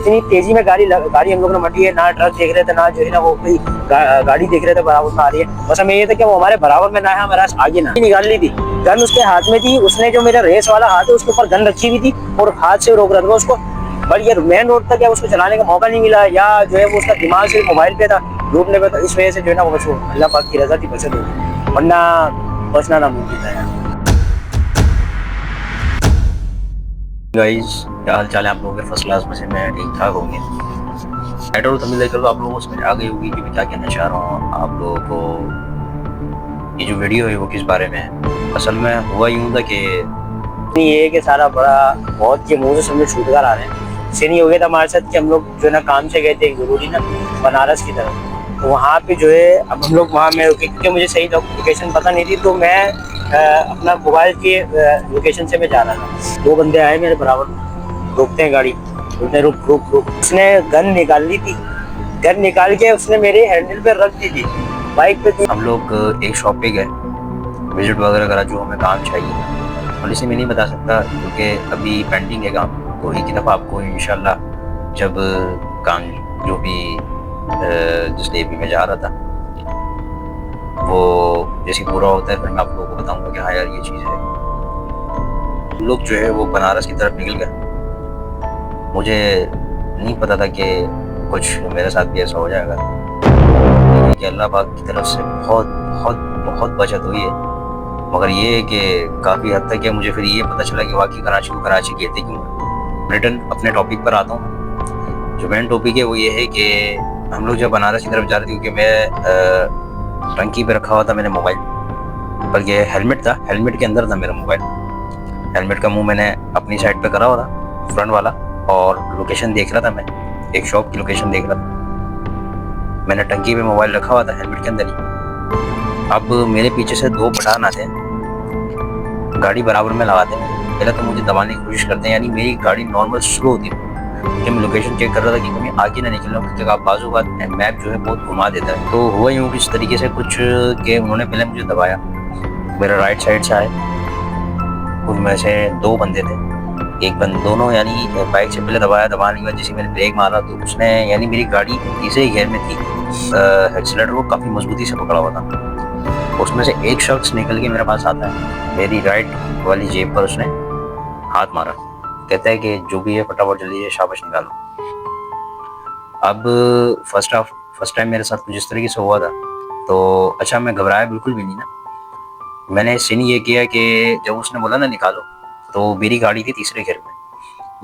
इतनी तेजी में गाड़ी हम लोग ने मटी है, ना ट्रक देख रहे थे, ना जो है ना वो कोई गाड़ी देख रहे थे बराबर में आ रही है। बस हमें ये था कि वो हमारे बराबर में ना है, हमारे आगे ना। निकाल ली थी गन, उसके हाथ में थी। उसने जो मेरा रेस वाला हाथ है उसके ऊपर गन रखी हुई थी और हाथ से रोक रहा था उसको। बट ये मेन रोड तक उसको चलाने का मौका नहीं मिला, या जो है वो उसका दिमाग सिर्फ मोबाइल पे था, डूबने पे। तो इस वजह से जो है ना वो बचो, अल्लाह पाक की रजा थी, बचत हो गई, वरना बचना नामुमकिन था यार। गाइस, क्या हाल चाल है आप लोगों के? फर्स्ट क्लास में से मैं ठीक ठाक होंगे। टाइटल तो मिल चलो आप लोगों को समझ आ गई होगी कि मैं क्या कहना चाह रहा हूँ आप लोगों को। ये जो वीडियो है वो किस बारे में है? असल में हुआ यूं था कि ये है कि सारा बड़ा बहुत के मुंह से समझो छूट कर आ रहे हैं। सीन हो गया था हमारे साथ कि हम लोग जो है ना काम से गए थे जरूरी ना बनारस की तरफ। तो वहाँ पे जो है अब हम लोग वहाँ में रुके, क्योंकि मुझे सही लोकेशन पता नहीं थी। तो मैं अपना मोबाइल के लोकेशन से मैं जा रहा था। दो बंदे आए मेरे बराबर, रोकते हैं गाड़ी, बोलते रुक रुक रुक। उसने गन निकाल ली थी, गन निकाल के उसने मेरे हैंडल पे रख दी थी बाइक पे। हम लोग एक शॉप पे गए, विजिट वगैरह करा, जो हमें काम चाहिए। पॉलिसी में नहीं बता सकता क्योंकि अभी पेंडिंग है काम। तो एक दफ़ा आपको इंशाल्लाह जब काम जो भी जिस लिए भी मैं जा रहा था वो जैसे पूरा होता है फिर मैं आप लोगों को बताऊंगा कि हाँ यार ये चीज़ है। लोग जो है वो बनारस की तरफ निकल गए। मुझे नहीं पता था कि कुछ मेरे साथ भी ऐसा हो जाएगा, कि अल्लाह पाक की तरफ से बहुत बहुत बहुत बचत हुई है। मगर ये है कि काफ़ी हद तक मुझे फिर ये पता चला कि वाकई कराची गए थे क्यों। रिटर्न अपने टॉपिक पर आता हूँ। जो मेन टॉपिक है वो ये है कि हम लोग जब बनारस की तरफ जा रहे थे, क्योंकि मैं टंकी पे रखा हुआ था मैंने मोबाइल, बल्कि हेलमेट था, हेलमेट के अंदर था मेरा मोबाइल। हेलमेट का मुंह मैंने अपनी साइड पे करा हुआ था, फ्रंट वाला, और लोकेशन देख रहा था। मैं एक शॉप की लोकेशन देख रहा था। मैंने टंकी पे मोबाइल रखा हुआ था हेलमेट के अंदर ही। अब मेरे पीछे से दो पठान आते हैं, गाड़ी बराबर में लगाते हैं। पहले तो मुझे दबाने की कोशिश करते हैं, यानी मेरी गाड़ी नॉर्मल स्लो होती है कि मैं लोकेशन चेक कर रहा था कि कहीं आगे ना निकल रहा हूँ, क्योंकि बाजू का मैप जो है बहुत घुमा देता है। तो हुआ यूँ किस तरीके से कुछ कि उन्होंने पहले मुझे दबाया, मेरा राइट साइड से आए। उनमें से दो बंदे थे, एक बंद दोनों यानी बाइक से पहले दबाया। दबाने के बाद जैसे मैंने ब्रेक मारा तो उसने, यानी मेरी गाड़ी तीसरे गियर में थी, एक्सीलेटर को काफ़ी मजबूती से पकड़ा हुआ था। उसमें से एक शख्स निकल के मेरे पास आता है, मेरी राइट वाली जेब पर उसने हाथ मारा। कहता है कि जो भी है फटाफट जल्दी से शाबाश निकालो। अब फर्स्ट टाइम मेरे साथ कुछ इस तरीके से हुआ था। तो अच्छा, मैं घबराया बिल्कुल भी नहीं ना। मैंने सीन ये किया कि जब उसने बोला ना निकालो, तो मेरी गाड़ी थी तीसरे गियर में,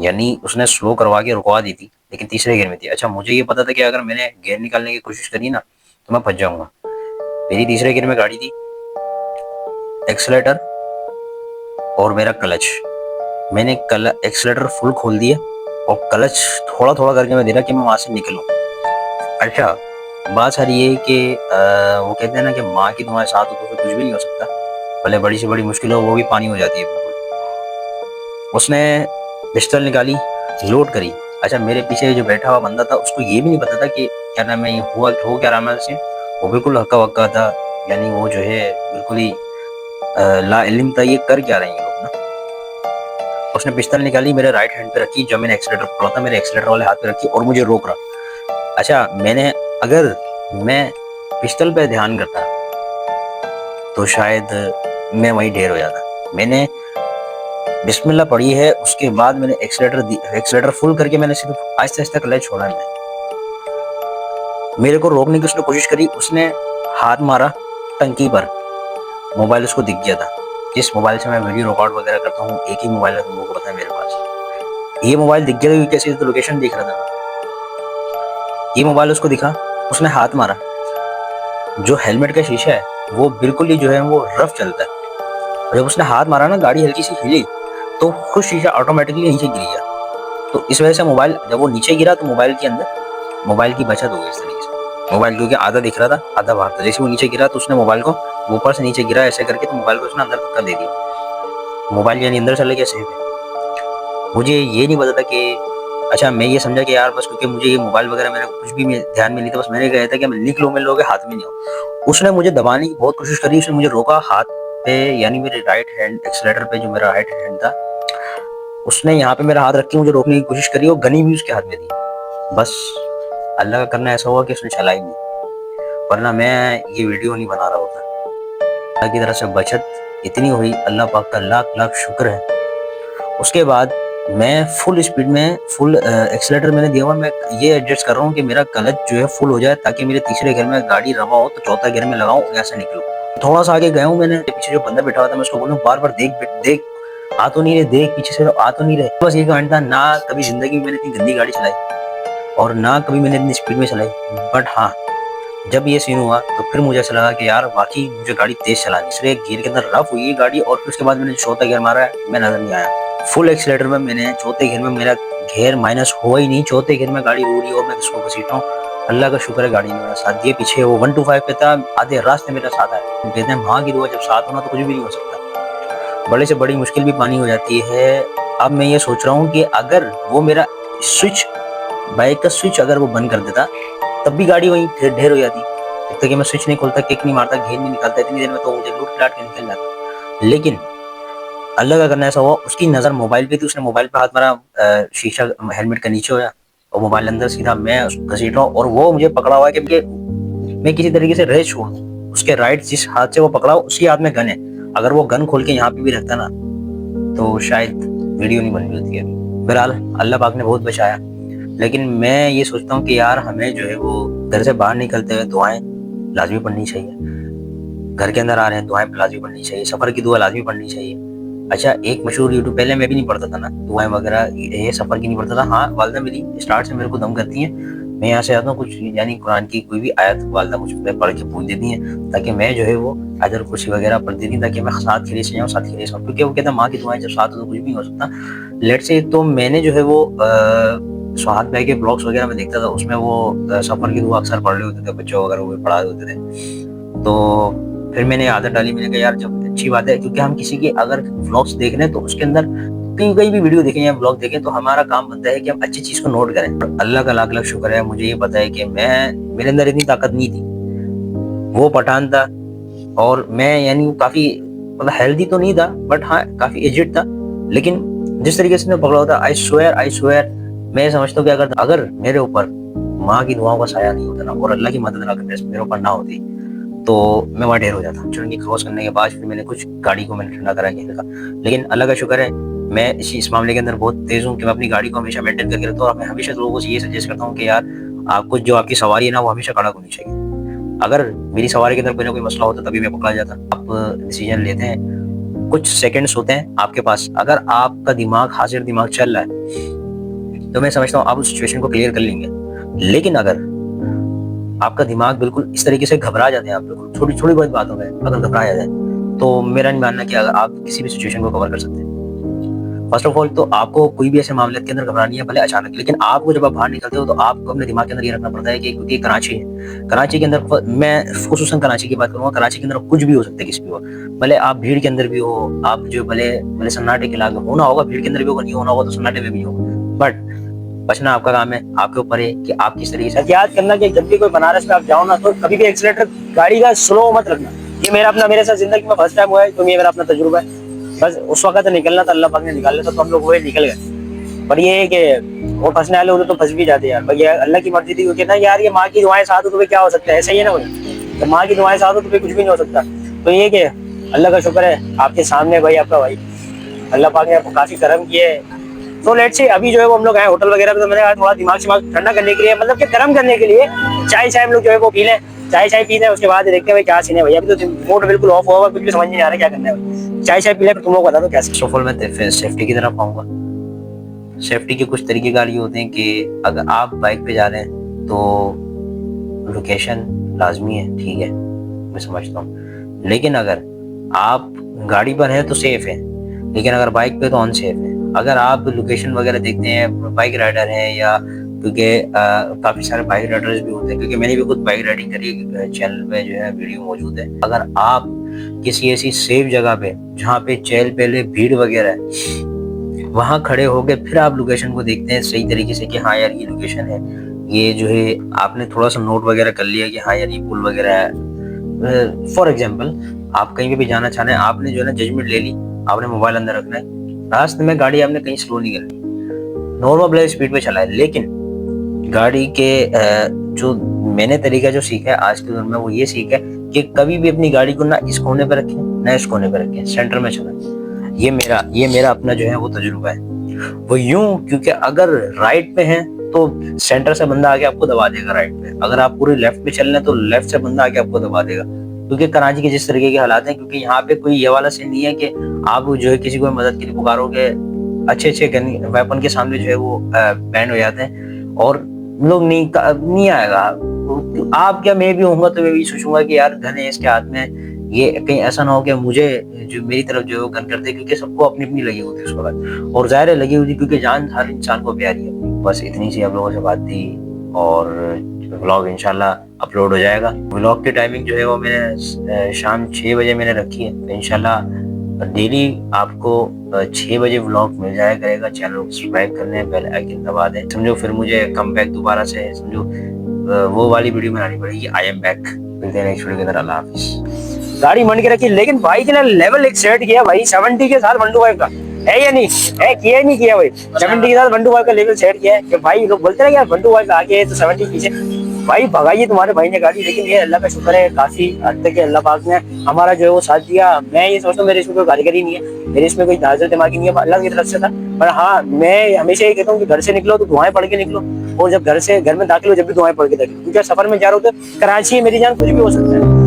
यानी उसने स्लो करवा के रुकवा दी थी, लेकिन तीसरे गियर में थी। अच्छा, मुझे ये पता था कि अगर मैंने गियर निकालने की कोशिश करी ना तो मैं फंस जाऊंगा। मेरी तीसरे गियर में गाड़ी थी, एक्सीलेटर और मेरा क्लच। मैंने एक्सीलेटर फुल खोल दिया और क्लच थोड़ा थोड़ा करके मैं दे रहा कि मैं वहां से निकलूं। अच्छा, बात सारी ये कि वो कहते हैं ना कि माँ की तुम्हारे साथ हो तो फिर कुछ भी नहीं हो सकता, भले बड़ी से बड़ी मुश्किल हो वो भी पानी हो जाती है बिल्कुल। उसने पिस्टल निकाली, लोड करी। अच्छा, मेरे पीछे जो बैठा हुआ बंदा था उसको ये भी नहीं पता था कि क्या नाम है, हो क्या रहा है से। वो बिल्कुल हक्का वक्का था, यानी वो जो है बिल्कुल ही ला इल्म था, ये कर क्या रहे हैं ये लोग ना। उसने पिस्टल निकाली, मेरे राइट हैंड पे रखी, जब मैंने एक्सीलेटर पकड़ा था मेरे एक्सीलेटर वाले हाथ पे रखी और मुझे रोक रहा। अच्छा, अगर मैं पिस्टल पे ध्यान करता तो शायद मैं वहीं ढेर हो जाता। मैंने बिस्मिल्लाह पढ़ी है, उसके बाद मैंने एक्सीलेटर फुल करके मैंने सिर्फ आहिस्ता आहिस्ता क्लच छोड़ा है। मेरे को रोकने की उसने कोशिश करी, उसने हाथ मारा टंकी पर। मोबाइल उसको दिख गया था, जिस मोबाइल से मैं वीडियो रिकॉर्ड वगैरह करता हूँ, एक ही मोबाइल है, तुम लोगों को पता है मेरे पास। ये मोबाइल दिख गया था, कैसे तो लोकेशन देख रहा था। ये मोबाइल उसको दिखा, उसने हाथ मारा। जो हेलमेट का शीशा है वो बिल्कुल ही जो है वो रफ चलता है। जब उसने हाथ मारा ना, गाड़ी हल्की सी हिली तो खुद शीशा ऑटोमेटिकली नीचे गिर गया। तो इस वजह से मोबाइल जब वो नीचे गिरा तो मोबाइल की बचत हो गई इस तरीके से। मोबाइल क्योंकि आधा दिख रहा था आधा बाहर था, जैसे वो नीचे गिरा तो उसने मोबाइल को ऊपर से नीचे गिरा ऐसे करके, तो मोबाइल को उसने अंदर धक्का दे दिया। मोबाइल यानी अंदर चले गया सेफ है। मुझे ये नहीं पता था कि, अच्छा मैं ये समझा कि यार बस क्योंकि मुझे ये मोबाइल वगैरह मेरा कुछ भी ध्यान में नहीं था, बस मैंने कहा था कि मैं लिख लो, मेरे लोगे हाथ में नहीं हो। उसने मुझे दबाने की बहुत कोशिश करी, उसने मुझे रोका हाथ पे, यानी मेरे राइट हैंड एक्सीलेटर पे, जो मेरा राइट हैंड था उसने यहाँ पे मेरा हाथ रख के मुझे रोकने की कोशिश करी और गनी भी उसके हाथ में थी। बस अल्लाह का करना ऐसा हुआ कि उसने चलाई नहीं, वरना मैं ये वीडियो नहीं बना रहा होता। अल्लाह की तरफ से बचत इतनी हुई, अल्लाह पाक का लाख लाख शुक्र है। उसके बाद मैं फुल स्पीड में फुल एक्सीलेटर मैंने दिया हुआ, मैं ये एडजस्ट कर रहा हूँ कि मेरा क्लच जो है फुल हो जाए, ताकि मेरे तीसरे गियर में गाड़ी रवा हो तो चौथा गियर में लगाऊं, ऐसे निकलूं। थोड़ा सा आगे गया हूँ, मैंने पीछे जो बंदा बैठा हुआ था मैं उसको बोलूँ बार बार देख देख, आ तो नहीं रहे, देख पीछे से आ तो नहीं रहे। बस ये कमेंट था। ना कभी जिंदगी में मैंने इतनी गंदी गाड़ी चलाई और ना कभी मैंने इतनी स्पीड में चलाई। बट हाँ, जब ये सीन हुआ तो फिर मुझे ऐसा लगा कि यार वाकई मुझे गाड़ी तेज चलानी, सिर्फ एक गियर के अंदर रफ हुई है गाड़ी, और फिर उसके बाद मैंने चौथा गियर मारा है, मैं नजर नहीं आया। फुल एक्सीलेटर में मैंने चौथे गियर में, मेरा गियर माइनस हुआ ही नहीं, चौथे गियर में गाड़ी उड़ी और मैं किसको घसीटा हूँ। अल्लाह का शुक्र है गाड़ी ने मेरा साथ दिया। पीछे वो 125 पे था, आधे रास्ते मेरा साथ आया। कहते हैं माँ की दुआ जब साथ होना तो कुछ भी नहीं हो सकता। बड़े से बड़ी मुश्किल भी पानी हो जाती है। अब मैं ये सोच रहा हूँ कि अगर वो मेरा स्विच, बाइक का स्विच अगर वो बंद कर देता तब भी गाड़ी वहीं ढेर हो जाती। जब तक कि मैं स्विच नहीं खोलता, किक नहीं मारता, घेर नहीं निकालता, इतनी देर में तो मुझे लूट लाट के निकल जाता। लेकिन अल्लाह का करना ऐसा हुआ, उसकी नज़र मोबाइल पे थी, उसने मोबाइल पे हाथ मारा, शीशा हेलमेट का नीचे होया और मोबाइल अंदर, सीधा मैं उसको घसीट रहा हूँ और वो मुझे पकड़ा हुआ है कि मैं किसी तरीके से रेस छोड़ दूँ। उसके राइट जिस हाथ से वो पकड़ा उसी हाथ में गन है। अगर वो गन खोल के यहाँ पे भी रखता ना तो शायद वीडियो नहीं बन रही होती है। बहरहाल अल्लाह पाक ने बहुत बचाया। लेकिन मैं ये सोचता हूँ कि यार हमें जो है वो घर से बाहर निकलते हुए दुआएं लाजमी पढ़नी चाहिए। घर के अंदर आ रहे हैं, दुआएं लाजमी पढ़नी चाहिए। सफर की दुआ लाजमी पढ़नी चाहिए। अच्छा, एक मशहूर यूट्यूब, पहले मैं भी नहीं पढ़ता था ना दुआएं वगैरह, ये सफर की नहीं पढ़ता था। हाँ, वालदा मेरी स्टार्ट से मेरे को दम करती है। मैं यहाँ से आता हूँ, कुछ यानी कुरान की कोई भी आयत वालदा मुझ पर पढ़ के पूछ देती है, ताकि मैं जो है वो आयतुल कुर्सी वगैरह पढ़ देती, ताकि मैं साथ खिले से जाऊँ, साथ खिले से आऊँ। क्योंकि वो कहता है माँ की दुआएं जब साथ हो तो कुछ भी नहीं हो सकता। लेट से तो मैंने जो है वो सुहाग भाई के ब्लॉग्स वगैरह में देखता था, उसमें वो सफर की दुआ अक्सर पढ़ रहे होते थे, बच्चों वगैरह वो पढ़ा रहे होते थे। तो फिर मैंने आदत डाली, मैंने कहा यार जब अच्छी बात है, क्योंकि हम किसी के अगर व्लॉग्स देख रहे हैं तो उसके अंदर कहीं भी वीडियो देखें या व्लॉग देखें तो हमारा काम बनता है कि हम अच्छी चीज को नोट करें। अल्लाह का लाख लाख शुक्र है, मुझे ये पता है कि मेरे अंदर इतनी ताकत नहीं थी। वो पठान था और मैं यानी काफी मतलब हेल्दी तो नहीं था, बट हाँ काफी एजिड था। लेकिन जिस तरीके से पकड़ा होता, आई स्वेयर मैं समझता हूँ कि अगर मेरे ऊपर माँ की दुआओं का साया नहीं होता ना, और अल्लाह की मदद ना करते मेरे ऊपर ना होती, तो मैं वहाँ ढेर हो जाता। चुनगी क्रॉस करने के बाद फिर मैंने कुछ गाड़ी को मैंने ठंडा करा के रखा। लेकिन अल्लाह का शुक्र है, मैं इस मामले के अंदर बहुत तेज हूँ कि मैं अपनी गाड़ी को हमेशा मेंटेन करके रखता हूँ। और मैं हमेशा लोगों से ये सजेस्ट करता हूँ कि यार आपको जो आपकी सवारी है ना वो हमेशा कड़क होनी चाहिए। अगर मेरी सवारी के अंदर कोई ना कोई मसला होता तभी मैं पकड़ा जाता। आप डिसीजन लेते हैं, कुछ सेकंड्स होते हैं आपके पास, अगर आपका दिमाग हाजिर दिमाग चल रहा है तो मैं समझता हूँ आप उस सिचुएशन को क्लियर कर लेंगे। लेकिन अगर आपका दिमाग बिल्कुल इस तरीके से घबरा जाते हैं, आप बिल्कुल छोटी छोटी बहुत बातों में अगर घबरा जाते हैं, तो मेरा नहीं मानना कि अगर आप किसी भी सिचुएशन को कवर कर सकते हैं। फर्स्ट ऑफ ऑल तो आपको कोई भी ऐसे मामले के अंदर घबरानी है, भले अचानक, लेकिन आपको जब आप बाहर निकलते हो तो आपको अपने दिमाग के अंदर ये रखना पड़ता है कि क्योंकि कराची है, कराची के अंदर, मैं खुसूसन कराची की बात करूंगा, कराची के अंदर कुछ भी हो सकता है, किसी भी हो, भले आप भीड़ के अंदर भी हो, आप जो भले सन्नाटे के इलाके में होना होगा, भीड़ के अंदर भी होगा, नहीं होना होगा तो सन्नाटे में भी होगा, बट बचना आपका काम है। आपके ऊपर है कि आप किस तरीके से याद करना कि जब भी कोई बनारस में आप जाओ ना तो कभी भी एक्सीलेटर गाड़ी का स्लो मत रखना। ये मेरे साथ जिंदगी में फर्स्ट टाइम हुआ है, तो ये मेरा अपना तजुर्बा है। बस उस वक्त निकलना था, अल्लाह पाक ने निकाल लिया था, तो हम लोग वही निकल गए। पर ये है कि वो फंसने वाले होते तो फंस भी जाते यार। भैया अल्लाह की मर्जी थी, क्योंकि ना यार ये माँ की दुआएं साथ हो तो फिर क्या हो सकता है, ऐसा ही है ना भाई। तो माँ की दुआएं साथ हो तो फिर कुछ भी नहीं हो सकता। तो ये कि अल्लाह का शुक्र है आपके सामने भाई, आपका भाई अल्लाह पाक ने आपको काफी करम किया है। तो लेट्स से अभी जो है वो हम लोग आए होटल वगैरह पे, तो मैंने थोड़ा दिमाग ठंडा करने के लिए, मतलब कि गर्म करने के लिए चाय हम लोग जो है वो पी लें, चाय पीते हैं, उसके बाद देखते हैं भाई क्या सीन है भैया। अभी तो मूड बिल्कुल ऑफ हुआ, कुछ भी समझ नहीं आ रहा क्या करना है। चाय पी ले, तुम लोग बता दो कैसे। सफल में सेफ्टी की तरफ आऊंगा। सेफ्टी के कुछ तरीकेकार ये होते हैं कि अगर आप बाइक पे जा रहे हैं तो लोकेशन लाजमी है, ठीक है, मैं समझता हूँ। लेकिन अगर आप गाड़ी पर हैं तो सेफ है, लेकिन अगर बाइक पे तो अनसेफ है। अगर आप लोकेशन वगैरह देखते हैं, बाइक राइडर हैं, या क्योंकि काफी सारे बाइक राइडर्स भी होते हैं, क्योंकि मैंने भी खुद बाइक राइडिंग करी, चैनल पे जो है वीडियो मौजूद है। अगर आप किसी ऐसी सेफ जगह पे जहाँ पे चहल पहले भीड़ वगैरह है, वहां खड़े होके फिर आप लोकेशन को देखते हैं सही तरीके से कि हाँ यार ये लोकेशन है, ये जो है आपने थोड़ा सा नोट वगैरह कर लिया कि हाँ यार ये पुल वगैरह है। फॉर एग्जाम्पल आप कहीं भी जाना चाह रहे हैं, आपने जो है ना जजमेंट ले ली, आपने मोबाइल अंदर रखना है, रास्ते में गाड़ी आपने कहीं स्लो नहीं करनी, नॉर्मल स्पीड पे चला है, लेकिन गाड़ी के जो मैंने तरीका जो सीखा है आज के दौर में, वो ये सीखा है कि कभी भी अपनी गाड़ी को ना इस कोने पर रखें ना इस कोने पर रखें, सेंटर में चलाएं। ये मेरा अपना जो है वो तजुर्बा है। वो यूं, क्योंकि अगर राइट पे हैं तो सेंटर से बंदा आके आपको दबा देगा राइट पे, अगर आप पूरे लेफ्ट पे चल रहे हैं तो लेफ्ट से बंदा आके आपको दबा देगा। क्योंकि कराची के जिस तरीके के हालात हैं, क्योंकि यहाँ पे कोई ये वाला सीन नहीं है कि आप जो है किसी को मदद के लिए पुकारोगे, अच्छे गन वेपन के सामने जो है वो बैंड हो जाते हैं और लोग नहीं आएगा। आप क्या, मैं भी होऊंगा तो मैं भी सोचूंगा कि यार गन है इसके हाथ में, ये कहीं ऐसा ना हो कि मुझे जो मेरी तरफ जो गन करते, क्योंकि सबको अपनी अपनी लगी होती है उस वक्त, और जाहिर है लगी होती क्योंकि जान हर इंसान को प्यारी है। बस इतनी सी आप लोगों से बात थी और व्लॉग इंशाल्लाह अपलोड हो जाएगा। व्लॉग की टाइमिंग जो है वो मैंने शाम 6 बजे मैंने रखी है, तो इंशाल्लाह डेली आपको 6 बजे व्लॉग मिल जाया करेगा। चैनल को सब्सक्राइब कर लें, बेल आइकन दबा दें, समझो फिर मुझे कम बैक दोबारा से समझो वो वाली वीडियो बनानी पड़ेगी, आई एम बैक। मिलते हैं नेक्स्ट वीडियो के अंदर, अल्लाह हाफिज। गाड़ी मन के रखी, लेकिन भाई के ना लेवल एक सेट किया भाई 70 के साथ 125 का है या नहीं है, किया ही नहीं किया भाई। 70 के साथ 125 का लेवल सेट किया है कि भाई लोग बोलते हैं यार 125 आगे है तो 70 पीछे। भाई भगाइए तुम्हारे भाई ने गाड़ी, लेकिन ये अल्लाह का शुक्र है काफी हद तक अल्लाह पाक ने हमारा जो है वो साथ दिया। मैं ये सोचता हूँ मेरे इसमें कोई कारीगरी नहीं है, मेरे इसमें कोई नाज़र दिमागी नहीं है, अल्लाह की तरफ से था। पर हाँ, मैं हमेशा ये कहता हूँ कि घर से निकलो तो दुआएं पढ़ के निकलो, और जब घर में दाखिल हो जब भी दुआएं पढ़ के दाखिल, क्योंकि सफर में जा रहे हो तो कराची है मेरी जान, कुछ भी हो सकता है।